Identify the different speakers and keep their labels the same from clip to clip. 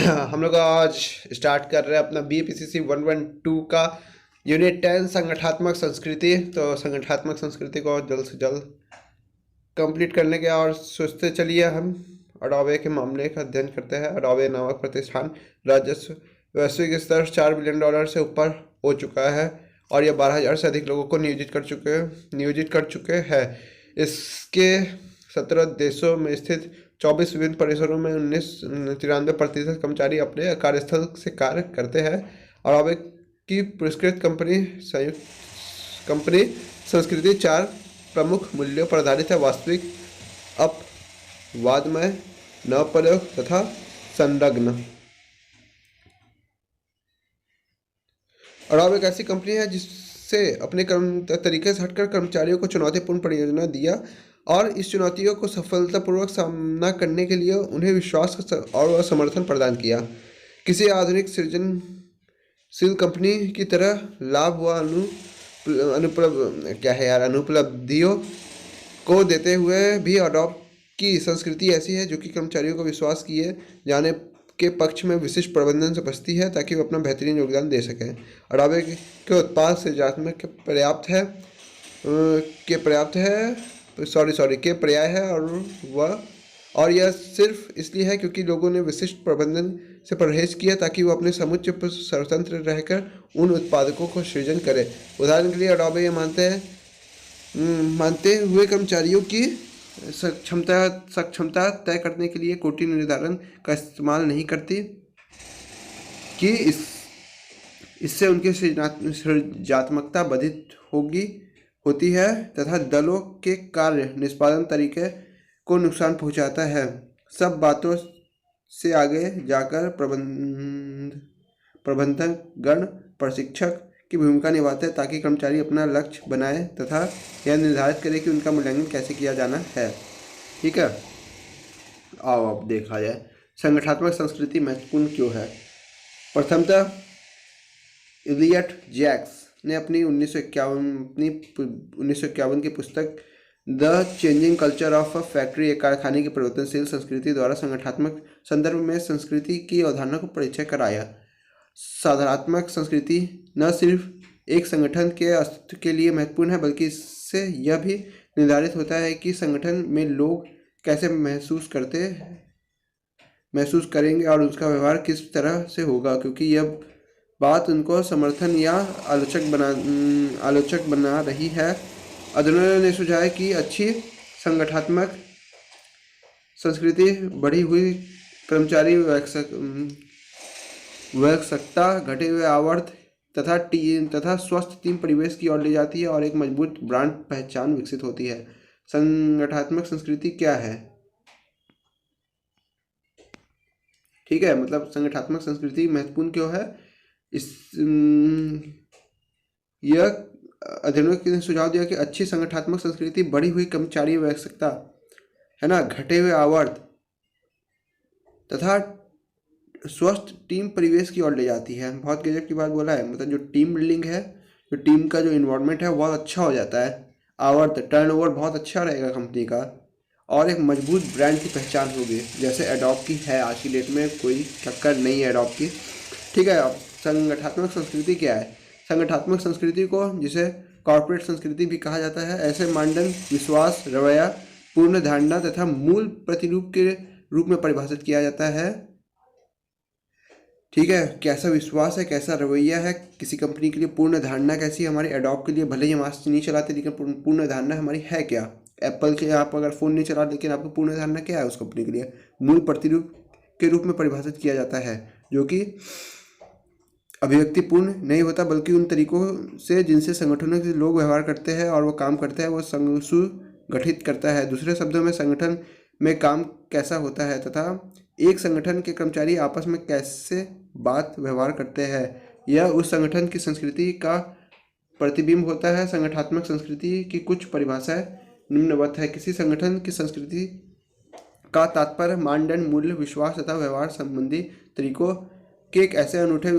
Speaker 1: हम लोग आज स्टार्ट कर रहे हैं अपना BPCC 112 का यूनिट 10 संगठनात्मक संस्कृति। तो संगठनात्मक संस्कृति को जल्द से जल्द कंप्लीट करने के और सोचते चलिए हम अडोबे के मामले का अध्ययन करते हैं। अडोबे नामक प्रतिष्ठान राजस्व वैश्विक स्तर $4 बिलियन से ऊपर हो चुका है और यह 12,000 से अधिक लोगों को नियोजित कर चुके हैं। इसके 17 देशों में स्थित 24 विभिन्न परिसरों में 93% कर्मचारी अपने कार्यस्थल से कार्य करते हैं। अडोबे की पुरस्कृत कंपनी संस्कृति 4 प्रमुख मूल्यों पर आधारित है: वास्तविक, अपवादमय, नवप्रयोग तथा संलग्न। अडोबे एक ऐसी कंपनी है जिससे अपने तरीके से हटकर कर्मचारियों को चुनौतीपूर्ण परियोजना दिया और इस चुनौतियों को सफलतापूर्वक सामना करने के लिए उन्हें विश्वास और समर्थन प्रदान किया। किसी आधुनिक सृजनशील कंपनी की तरह लाभ व अनुपलब्धियों को देते हुए भी अडोबे की संस्कृति ऐसी है जो कि कर्मचारियों को विश्वास किए जाने के पक्ष में विशिष्ट प्रबंधन से बचती है ताकि वो अपना बेहतरीन योगदान दे सकें। अडोबे के उत्पाद सृजनात्मक के पर्याय है और यह सिर्फ इसलिए है क्योंकि लोगों ने विशिष्ट प्रबंधन से परहेज किया ताकि वो अपने समुच्चय पर स्वतंत्र रहकर उन उत्पादकों को सृजन करें। उदाहरण के लिए अडोबे ये मानते हुए कर्मचारियों की सक्षमता तय करने के लिए कोटि निर्धारण का इस्तेमाल नहीं करती कि इससे उनकी सृजनात्मकता बाधित होती है तथा दलों के कार्य निष्पादन तरीके को नुकसान पहुंचाता है। सब बातों से आगे जाकर प्रबंधकगण प्रशिक्षक की भूमिका निभाते हैं ताकि कर्मचारी अपना लक्ष्य बनाए तथा यह निर्धारित करे कि उनका मूल्यांकन कैसे किया जाना है। ठीक है, आओ अब देखा जाए संगठनात्मक संस्कृति महत्वपूर्ण क्यों है। प्रथमतः इलियट जैक्स ने अपनी 1951 की पुस्तक the changing culture of a factory, एक कारखाने की परिवर्तनशील संस्कृति द्वारा संगठनात्मक संदर्भ में संस्कृति की अवधारणा को परिचय कराया। साधनात्मक संस्कृति न सिर्फ एक संगठन के अस्तित्व के लिए महत्वपूर्ण है बल्कि इससे यह भी निर्धारित होता है कि संगठन में लोग कैसे महसूस करेंगे और उसका व्यवहार किस तरह से होगा, क्योंकि यह बात उनको समर्थन या आलोचक बना रही है। अध्ययनों ने सुझाया कि अच्छी संगठनात्मक संस्कृति बढ़ी हुई कर्मचारी वयस्कता, घटे हुए आवर्त तथा स्वस्थ टीम परिवेश की ओर ले जाती है और एक मजबूत ब्रांड पहचान विकसित होती है। संगठनात्मक संस्कृति क्या है? ठीक है, मतलब संगठनात्मक संस्कृति महत्वपूर्ण क्यों है। यह अध्ययनों ने सुझाव दिया कि अच्छी संगठनात्मक संस्कृति बढ़ी हुई कर्मचारी वयस्कता, है ना, घटे हुए आवर्त तथा स्वस्थ टीम परिवेश की ओर ले जाती है। बहुत गजब की बात बोला है, मतलब जो टीम बिल्डिंग है, जो टीम का जो इन्वायरमेंट है बहुत अच्छा हो जाता है, आवर्त टर्नओवर बहुत अच्छा रहेगा कंपनी का और एक मजबूत ब्रांड की पहचान होगी, जैसे एडोब की है। आज की डेट में कोई टक्कर नहीं है एडोब की। ठीक है, अब संगठनात्मक संस्कृति क्या है। संगठनात्मक संस्कृति को जिसे कॉर्पोरेट संस्कृति भी कहा जाता है, ऐसे मानदंड, विश्वास, रवैया, पूर्ण धारणा तथा मूल प्रतिरूप के रूप में परिभाषित किया जाता है। ठीक है, कैसा विश्वास है, कैसा रवैया है किसी कंपनी के लिए, पूर्ण धारणा कैसी है। हमारी एडोब के लिए भले ही हम आज नहीं चलाते लेकिन पूर्ण धारणा हमारी है क्या। एप्पल के आप अगर फ़ोन नहीं चला लेकिन आपकी पूर्ण धारणा क्या है उस कंपनी के लिए, मूल प्रतिरूप के रूप में परिभाषित किया जाता है, जो कि अभिव्यक्तिपूर्ण नहीं होता बल्कि उन तरीकों से जिनसे संगठनों के लोग व्यवहार करते हैं और वो काम करते हैं वो सुगठित करता है। दूसरे शब्दों में संगठन में काम कैसा होता है तथा एक संगठन के कर्मचारी आपस में कैसे बात व्यवहार करते हैं, यह उस संगठन की संस्कृति का प्रतिबिंब होता है। संगठनात्मक संस्कृति की कुछ परिभाषाएं निम्नवत है। किसी संगठन की संस्कृति का तात्पर्य मानदंड, मूल्य, विश्वास तथा व्यवहार संबंधी तरीकों के एक ऐसे अनूठे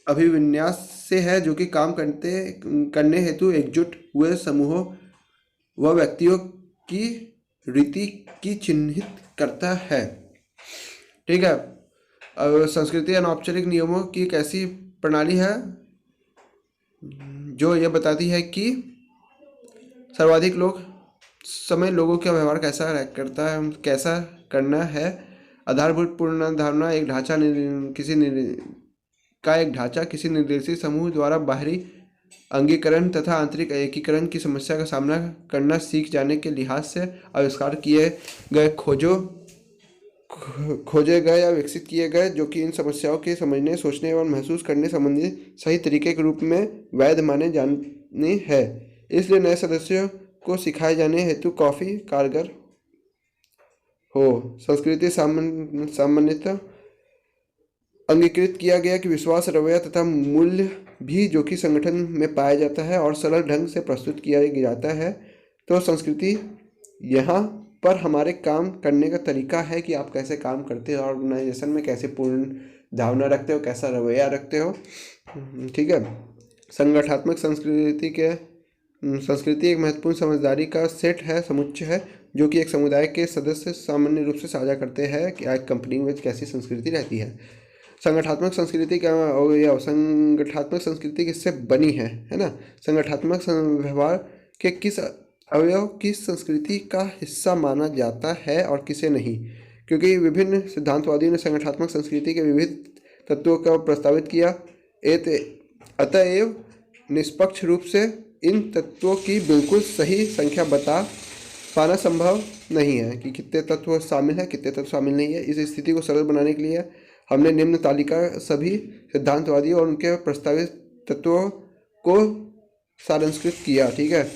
Speaker 1: अभिविन्यास से है जो कि काम करने हेतु एकजुट हुए समूहों व व्यक्तियों की रीति की चिन्हित करता है। ठीक है, संस्कृति अनौपचारिक नियमों की एक ऐसी प्रणाली है जो यह बताती है कि सर्वाधिक लोग समय लोगों का व्यवहार करता है, कैसा करना है। आधारभूत पूर्ण धारणा एक ढांचा एक ढांचा किसी निर्देशित समूह द्वारा बाहरी अंगीकरण तथा आंतरिक एकीकरण की समस्या का सामना करना सीख जाने के लिहाज से आविष्कार किए गए खोजे गए या विकसित किए गए, जो कि इन समस्याओं के समझने, सोचने एवं महसूस करने संबंधी सही तरीके के रूप में वैध माने जाने हैं। इसलिए नए सदस्यों को सिखाए जाने हेतु काफी कारगर हो। संस्कृति सामान्यतः अंगीकृत किया गया कि विश्वास, रवैया तथा मूल्य भी जो कि संगठन में पाया जाता है और सरल ढंग से प्रस्तुत किया जाता है। तो संस्कृति यहाँ पर हमारे काम करने का तरीका है कि आप कैसे काम करते हो, ऑर्गेनाइजेशन में कैसे पूर्ण भावना रखते हो, कैसा रवैया रखते हो। ठीक है। संगठनात्मक संस्कृति एक महत्वपूर्ण समझदारी का सेट है, समुच्चय है, जो कि एक समुदाय के सदस्य सामान्य रूप से साझा करते हैं कि एक कंपनी में कैसी संस्कृति रहती है। संगठनात्मक संस्कृति क्या या संगठनात्मक संस्कृति किससे बनी है ना। संगठनात्मक व्यवहार के किस अवयव किस संस्कृति का हिस्सा माना जाता है और किसे नहीं, क्योंकि विभिन्न सिद्धांतवादियों ने संगठनात्मक संस्कृति के विविध तत्वों का प्रस्तावित किया। अतएव निष्पक्ष रूप से इन तत्वों की बिल्कुल सही संख्या बता पाना संभव नहीं है कि कितने तत्व शामिल है, कितने तत्व शामिल नहीं है। इस स्थिति को सरल बनाने के लिए हमने निम्न तालिका सभी सिद्धांतवादियों और उनके प्रस्तावित तत्वों को सारांशित किया। ठीक है।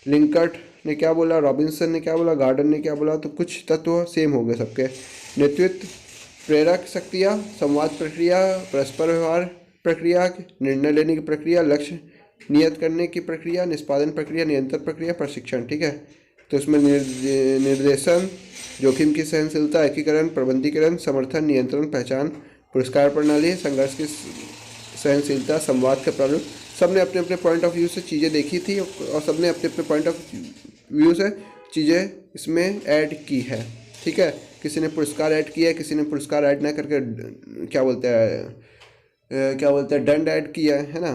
Speaker 1: लिंकर्ट ने क्या बोला, रॉबिन्सन ने क्या बोला, गार्डन ने क्या बोला, तो कुछ तत्व सेम हो गए सबके। नेतृत्व, प्रेरक शक्तियाँ, संवाद प्रक्रिया, परस्पर व्यवहार प्रक्रिया, निर्णय लेने की प्रक्रिया, लक्ष्य नियत करने की प्रक्रिया, निष्पादन प्रक्रिया, नियंत्रण प्रक्रिया, प्रशिक्षण। ठीक है। तो इसमें निर्देशन, जोखिम की सहनशीलता, एकीकरण, प्रबंधीकरण, समर्थन, नियंत्रण, पहचान, पुरस्कार प्रणाली, संघर्ष की सहनशीलता, संवाद का प्रारूप, सबने अपने अपने पॉइंट ऑफ व्यू से चीज़ें देखी थी और सबने अपने अपने पॉइंट ऑफ व्यू से चीज़ें इसमें ऐड की है। ठीक है। किसी ने पुरस्कार ऐड किया है, किसी ने पुरस्कार ऐड ना करके क्या बोलते हैं दंड ऐड किया है ना।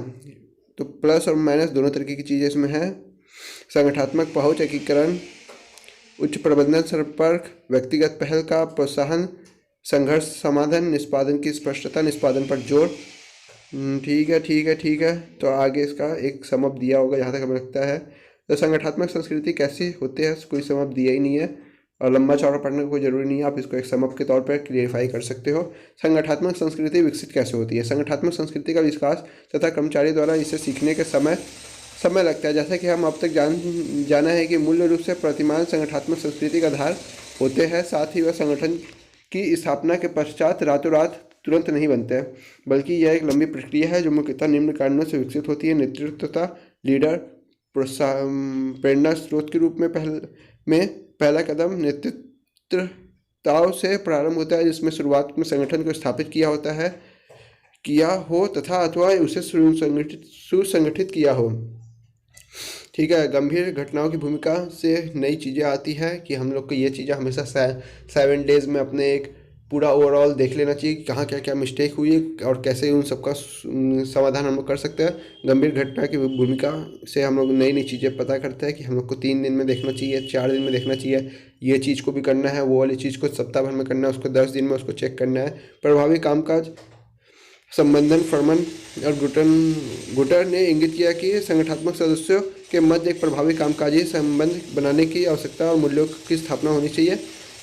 Speaker 1: तो प्लस और माइनस दोनों तरीके की चीज़ें इसमें है। संगठनात्मक पहुंच, एकीकरण, उच्च प्रबंधन संपर्क, व्यक्तिगत पहल का प्रोत्साहन, संघर्ष समाधान, निष्पादन की स्पष्टता, निष्पादन पर जोर। ठीक है, ठीक है, ठीक है। तो आगे इसका एक समअप दिया होगा जहाँ तक हमें लगता है। तो संगठनात्मक संस्कृति कैसी होती है, कोई समअप दिया ही नहीं है और लंबा चौड़ा पढ़ने का कोई जरूरी नहीं है, आप इसको एक समअप के तौर पर क्लियरिफाई कर सकते हो। संगठनात्मक संस्कृति विकसित कैसे होती है। संगठनात्मक संस्कृति का विकास तथा कर्मचारी द्वारा इसे सीखने के समय लगता है। जैसा कि हम अब तक जाना है कि मूल रूप से प्रतिमान संगठनात्मक संस्कृति का आधार होते हैं। साथ ही वह संगठन की स्थापना के पश्चात रातों रात तुरंत नहीं बनते हैं, बल्कि यह एक लंबी प्रक्रिया है जो मुख्यतः निम्न कारणों से विकसित होती है। नेतृत्व तथा लीडर, प्रेरणा स्रोत के रूप में पहला कदम नेतृत्व से प्रारंभ होता है, जिसमें शुरुआत में संगठन को स्थापित किया हो तथा अथवा उसे सुसंगठित किया हो। ठीक है। गंभीर घटनाओं की भूमिका से नई चीज़ें आती है कि हम लोग को ये चीज़ें हमेशा 7 डेज में अपने एक पूरा ओवरऑल देख लेना चाहिए कि कहाँ क्या क्या मिस्टेक हुई है और कैसे उन सबका समाधान हम लोग कर सकते हैं। गंभीर घटना की भूमिका से हम लोग नई नई चीज़ें पता करते हैं कि हम लोग को 3 दिन में देखना चाहिए, 4 दिन में देखना चाहिए, ये चीज़ को भी करना है, वो वाली चीज़ को सप्ताह भर में करना है, उसको 10 दिन में उसको चेक करना है। प्रभावी कामकाज संबंधन, फरमन और गुटर ने इंगित किया कि संगठनात्मक सदस्यों के मध्य एक प्रभावी कामकाजी संबंध बनाने की आवश्यकता और मूल्यों की स्थापना होनी चाहिए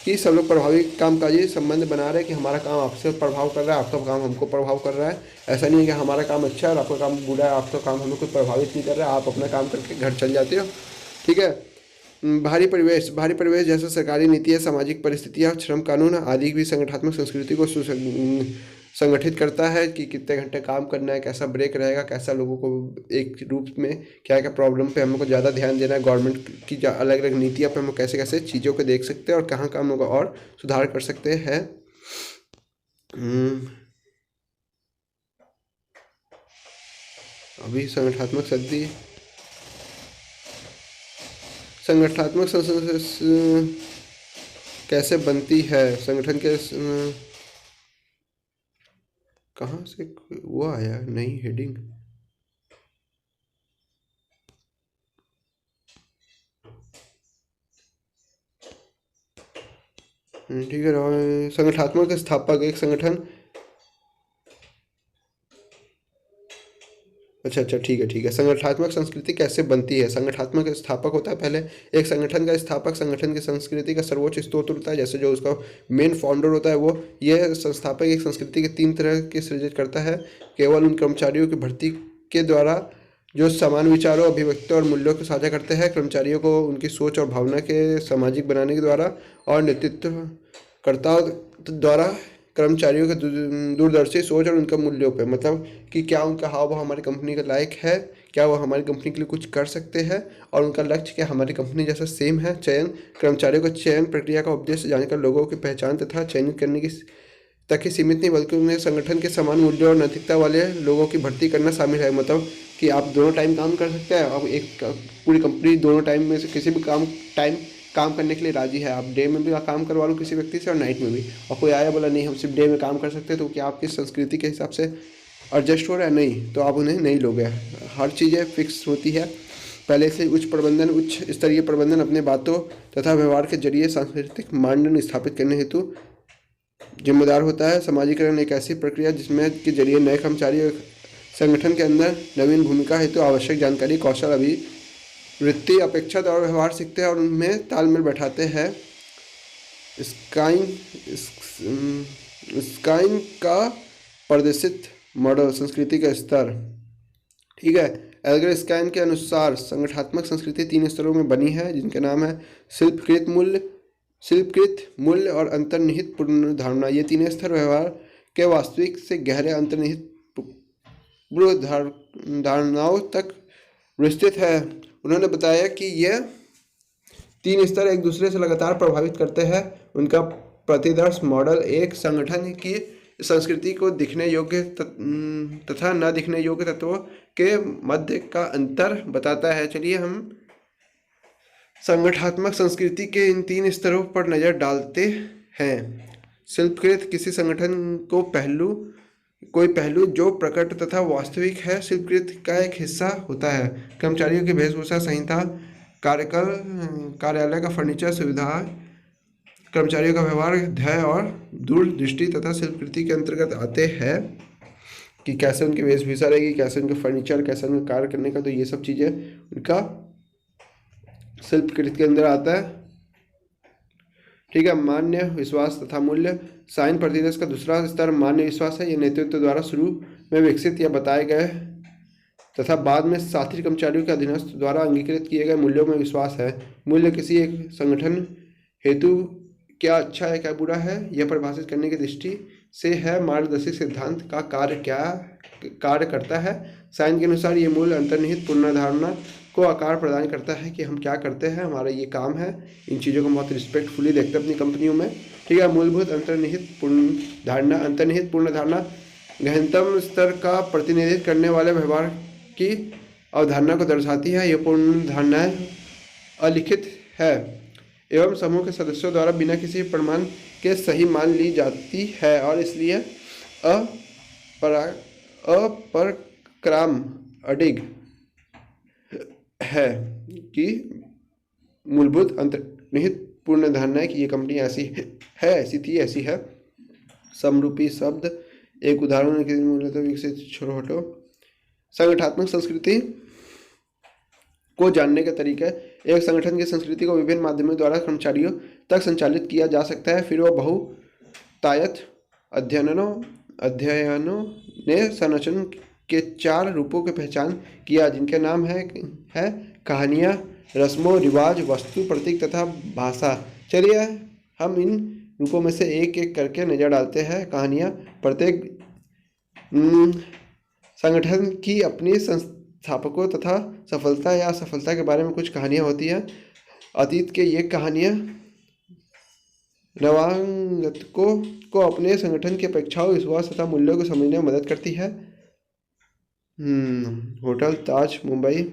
Speaker 1: कि सब लोग प्रभावी कामकाजी संबंध बना रहे हैं कि हमारा काम आपसे प्रभाव कर रहा है, आपका काम हमको प्रभाव कर रहा है। ऐसा नहीं है कि हमारा काम अच्छा है और आपका काम बुरा है, आपका काम हमें कोई प्रभावित नहीं कर रहा है, आप अपना काम करके घर चल जाते हो। ठीक है। बाहरी परिवेश जैसे सरकारी नीतियाँ, सामाजिक परिस्थितियाँ, श्रम कानून आदि भी संगठनात्मक संस्कृति को संगठित करता है कि कितने घंटे काम करना है, कैसा ब्रेक रहेगा, कैसा लोगों को एक रूप में क्या क्या प्रॉब्लम पे हमको ज़्यादा ध्यान देना है, गवर्नमेंट की अलग अलग नीतियाँ पे हम कैसे कैसे चीज़ों को देख सकते हैं और कहाँ हम लोग और सुधार कर सकते हैं। अभी संगठनात्मक कैसे बनती है, संगठन के कहाँ से वो आया नई हेडिंग? ठीक है। संगठनात्मक स्थापक एक संगठन। अच्छा, ठीक है। संगठनात्मक संस्कृति कैसे बनती है? संगठनात्मक स्थापक होता है पहले। एक संगठन का स्थापक संगठन की संस्कृति का सर्वोच्च स्रोत होता है, जैसे जो उसका मेन फाउंडर होता है वो। यह संस्थापक एक संस्कृति के 3 तरह के सृजित करता है। केवल उन कर्मचारियों की भर्ती के द्वारा जो समान विचारों, अभिव्यक्ति और मूल्यों को साझा करते हैं, कर्मचारियों को उनकी सोच और भावना के सामाजिक बनाने के द्वारा, और नेतृत्वकर्ताओं द्वारा कर्मचारियों के दूरदर्शी सोच और उनका मूल्यों पे, मतलब कि क्या उनका हाव भाव हमारी कंपनी के लायक है, क्या वो हमारी कंपनी के लिए कुछ कर सकते हैं, और उनका लक्ष्य क्या हमारी कंपनी जैसा सेम है। चयन कर्मचारियों को चयन प्रक्रिया का उद्देश्य जानकर लोगों की पहचान तथा चयनित करने की तक ही सीमित नहीं, बल्कि उन्हें संगठन के समान मूल्यों और नैतिकता वाले लोगों की भर्ती करना शामिल है। मतलब कि आप दोनों टाइम काम कर सकते हैं। अब एक पूरी कंपनी दोनों टाइम में से किसी भी काम करने के लिए राजी है। आप डे में भी काम करवा लो किसी व्यक्ति से और नाइट में भी, और कोई आया बोला नहीं हम सिर्फ डे में काम कर सकते हैं, तो क्या आपकी संस्कृति के हिसाब से एडजस्ट हो रहा है? नहीं, तो आप उन्हें नहीं लोगे। हर चीज़ें फिक्स होती है पहले से। उच्च स्तरीय प्रबंधन अपने बातों तथा व्यवहार के जरिए सांस्कृतिक मानदंड स्थापित करने हेतु जिम्मेदार होता है। समाजीकरण एक ऐसी प्रक्रिया जिसमें के जरिए नए कर्मचारी संगठन के अंदर नवीन भूमिका हेतु आवश्यक जानकारी, कौशल, वृत्ति, अपेक्षा और व्यवहार सीखते हैं और उनमें तालमेल बैठाते हैं। स्काइन का प्रदर्शित मॉडल संस्कृति का स्तर। ठीक है। एल्गर स्काइन के अनुसार संगठनात्मक संस्कृति 3 स्तरों में बनी है, जिनके नाम है शिल्पकृत मूल्य और अंतर्निहित पूर्वधारणा। ये 3 स्तर व्यवहार के वास्तविक से गहरे अंतर्निहित पूर्वधारणाओं तक विस्तृत है। उन्होंने बताया कि ये 3 स्तर एक दूसरे से लगातार प्रभावित करते हैं। उनका प्रतिदर्श मॉडल एक संगठन की संस्कृति को दिखने योग्य तथा न दिखने योग्य तत्वों के मध्य का अंतर बताता है। चलिए हम संगठनात्मक संस्कृति के इन 3 स्तरों पर नज़र डालते हैं। शिल्पकृत किसी संगठन को कोई पहलू जो प्रकट तथा वास्तविक है शिल्पकृत का एक हिस्सा होता है। कर्मचारियों की वेशभूषा संहिता, कार्यालय का फर्नीचर, सुविधा, कर्मचारियों का व्यवहार, ध्येय और दूरदृष्टि तथा शिल्पकृति के अंतर्गत आते हैं कि कैसे उनकी वेशभूषा रहेगी, कैसे उनका फर्नीचर, कैसे उनका कार्य करने का, तो ये सब चीज़ें उनका शिल्पकृत के अंदर आता है। ठीक है। मान्य विश्वास तथा मूल्य। साइन प्रतिदेश का दूसरा स्तर मान्य विश्वास है। यह नेतृत्व द्वारा शुरू में विकसित या बताए गए तथा बाद में साथी कर्मचारियों के अधीनस्थ द्वारा अंगीकृत किए गए मूल्यों में विश्वास है। मूल्य किसी एक संगठन हेतु क्या अच्छा है क्या बुरा है यह परिभाषित करने की दृष्टि से है। मार्गदर्शक सिद्धांत का कार्य करता है। साइन के अनुसार ये मूल्य अंतर्निहित पूर्वधारणा को आकार प्रदान करता है कि हम क्या करते हैं, हमारा ये काम है। इन चीज़ों को बहुत रिस्पेक्टफुली देखते हैं अपनी कंपनियों में। ठीक है। मूलभूत अंतर्निहित पूर्वधारणा गहनतम स्तर का प्रतिनिधित्व करने वाले व्यवहार की अवधारणा को दर्शाती है। यह पूर्वधारणाएं अलिखित है एवं समूह के सदस्यों द्वारा बिना किसी प्रमाण के सही मान ली जाती है और इसलिए अपरक्राम अडिग है कि मूलभूत अंतर्निहित पूर्वधारणा की ये कंपनी ऐसी है, ऐसी थी, ऐसी है। समरूपी शब्द एक उदाहरण के मूलतः विकसित छोड़ो। संगठनात्मक संस्कृति को जानने के तरीके। एक संगठन की संस्कृति को विभिन्न माध्यमों द्वारा कर्मचारियों तक संचालित किया जा सकता है। फिर वह बहुतायत अध्ययनों ने संरचना के 4 रूपों की पहचान किया, जिनके नाम है कहानियाँ, रस्मों रिवाज, वस्तु, प्रतीक तथा भाषा। चलिए हम इन रूपों में से एक एक करके नजर डालते हैं। कहानियाँ। प्रत्येक संगठन की अपनी संस्थापकों तथा सफलता या असफलता के बारे में कुछ कहानियाँ होती हैं। अतीत के ये कहानियाँ नवागतकों को अपने संगठन की अपेक्षाओं, विश्वास तथा मूल्यों को समझने में मदद करती है। होटल ताज मुंबई।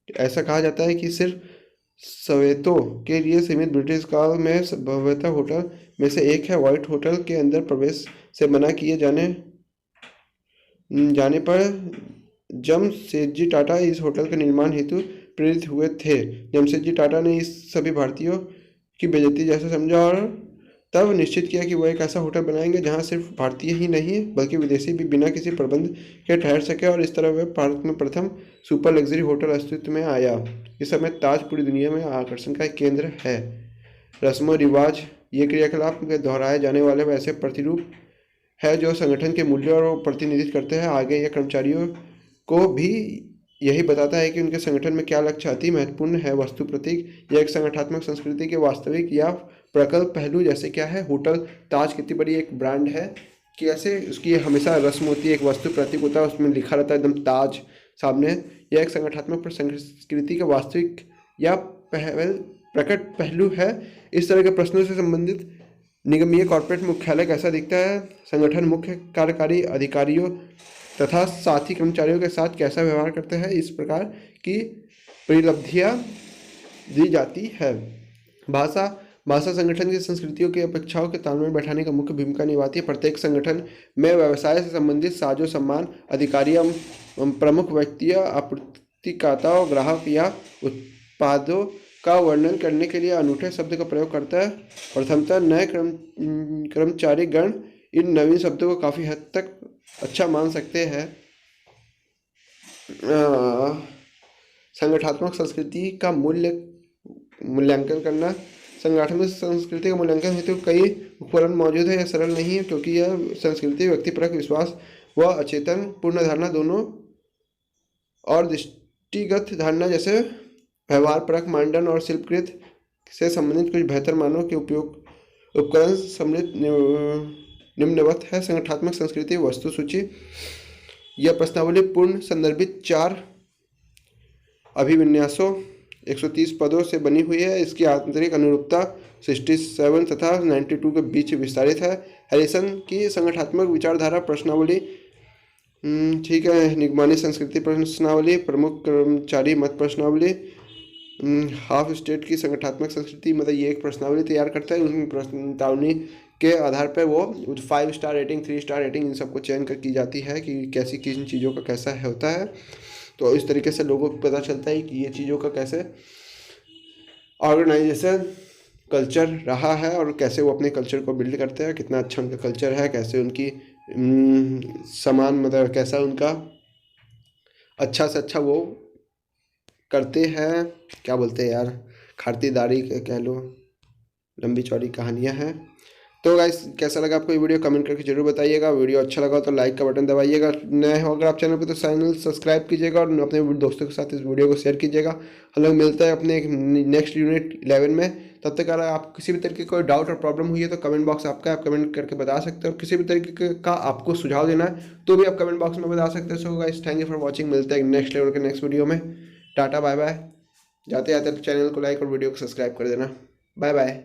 Speaker 1: ऐसा कहा जाता है कि सिर्फ सवेतों के लिए सीमित ब्रिटिश काल में भव्यता होटल में से एक है। व्हाइट होटल के अंदर प्रवेश से मना किए जाने जाने पर जमशेदजी टाटा इस होटल के निर्माण हेतु प्रेरित हुए थे। जमशेदजी टाटा ने इस सभी भारतीयों की बेइज्जती जैसा समझा और तब निश्चित किया कि वह एक ऐसा होटल बनाएंगे जहां सिर्फ भारतीय ही नहीं बल्कि विदेशी भी बिना किसी प्रबंध के ठहर सके, और इस तरह वह भारत में प्रथम सुपर लग्जरी होटल अस्तित्व में आया। इस समय ताज पूरी दुनिया में आकर्षण का एक केंद्र है। रस्म रिवाज, ये क्रियाकलाप में दोहराए जाने वाले वैसे प्रतिरूप है जो संगठन के मूल्यों और प्रतिनिधित्व करते हैं। आगे यह कर्मचारियों को भी यही बताता है कि उनके संगठन में क्या लक्ष्य अति महत्वपूर्ण है। वस्तु प्रतीक, यह एक संगठनात्मक संस्कृति के वास्तविक या प्रकल्प पहलू, जैसे क्या है होटल ताज कितनी बड़ी एक ब्रांड है कि ऐसे उसकी हमेशा रस्म होती है, एक वस्तु प्रतीक होता है, उसमें लिखा रहता है एकदम ताज सामने। यह एक संगठनात्मक संस्कृति का वास्तविक या प्रकट पहलू है। इस तरह के प्रश्नों से संबंधित निगमीय कॉर्पोरेट मुख्यालय कैसा दिखता है, संगठन मुख्य कार्यकारी अधिकारियों तथा साथी कर्मचारियों के साथ कैसा व्यवहार करते हैं, इस प्रकार की परिलब्धियां दी जाती है। भाषा, भाषा संगठन की संस्कृतियों की अपेक्षाओं के तालमेल बैठाने का मुख्य भूमिका निभाती है। प्रत्येक संगठन में व्यवसाय से संबंधित साजो सम्मान अधिकारी प्रमुख व्यक्ति आपूर्तिकर्ता ग्राहक या उत्पादों का वर्णन करने के लिए अनूठे शब्द का प्रयोग करता है। प्रथमतः नए कर्मचारी गण इन नवीन शब्दों को काफ़ी हद तक अच्छा मान सकते हैं। संगठनात्मक संस्कृति का मूल्यांकन करना, संगठनात्मक संस्कृति का मूल्यांकन हेतु कई उपकरण मौजूद है। यह सरल नहीं है क्योंकि यह संस्कृति व्यक्तिपरक विश्वास व अचेतन पूर्ण धारणा दोनों और दृष्टिगत धारणा जैसे व्यवहार परक मानदंड और शिल्पकृत से संबंधित कुछ बेहतर मानव के उपयोग उपकरण सम्मिलित निम्नवत है। संगठनात्मक संस्कृति वस्तु सूची, यह प्रश्नावली पूर्ण संदर्भित 4 अभिविन्यासों 130 पदों से बनी हुई है। इसकी आंतरिक अनुरूपता 67 तथा 92 के बीच विस्तारित है। हैरिसन की संगठनात्मक विचारधारा प्रश्नावली, ठीक है। निगमानी संस्कृति प्रश्नावली, प्रमुख कर्मचारी मत प्रश्नावली, हाफ स्टेट की संगठनात्मक संस्कृति, मतलब ये एक प्रश्नावली तैयार करता है। उन प्रश्नावली के आधार पर वो 5 स्टार रेटिंग 3 स्टार रेटिंग इन सबको चयन कर की जाती है कि कैसी किन चीज़ों का कैसा होता है। तो इस तरीके से लोगों को पता चलता है कि ये चीज़ों का कैसे ऑर्गेनाइजेशन कल्चर रहा है और कैसे वो अपने कल्चर को बिल्ड करते हैं, कितना अच्छा उनका कल्चर है, कैसे उनकी समान मतलब कैसा उनका अच्छा से अच्छा वो करते हैं, क्या बोलते हैं यार, खातिरदारी कह लो, लंबी चौड़ी कहानियाँ हैं। तो गाइस कैसा लगा आपको ये वीडियो कमेंट करके जरूर बताइएगा। वीडियो अच्छा लगा तो लाइक का बटन दबाइएगा, नए हो अगर आप चैनल पर तो चैनल सब्सक्राइब कीजिएगा और अपने दोस्तों के साथ इस वीडियो को शेयर कीजिएगा। हम लोग मिलते हैं अपने नेक्स्ट यूनिट 11 में। तब तक अगर आप किसी भी तरीके कोई डाउट और प्रॉब्लम हुई है तो कमेंट बॉक्स आपका, आप कमेंट करके बता सकते हो। किसी भी तरीके का आपको सुझाव देना है तो भी आप कमेंट बॉक्स में बता सकते हो। So guys thank you for watching, मिलते हैं नेक्स्ट लेवल के नेक्स्ट वीडियो में। Tata bye bye. जाते जाते चैनल को लाइक और वीडियो को सब्सक्राइब कर देना। Bye bye.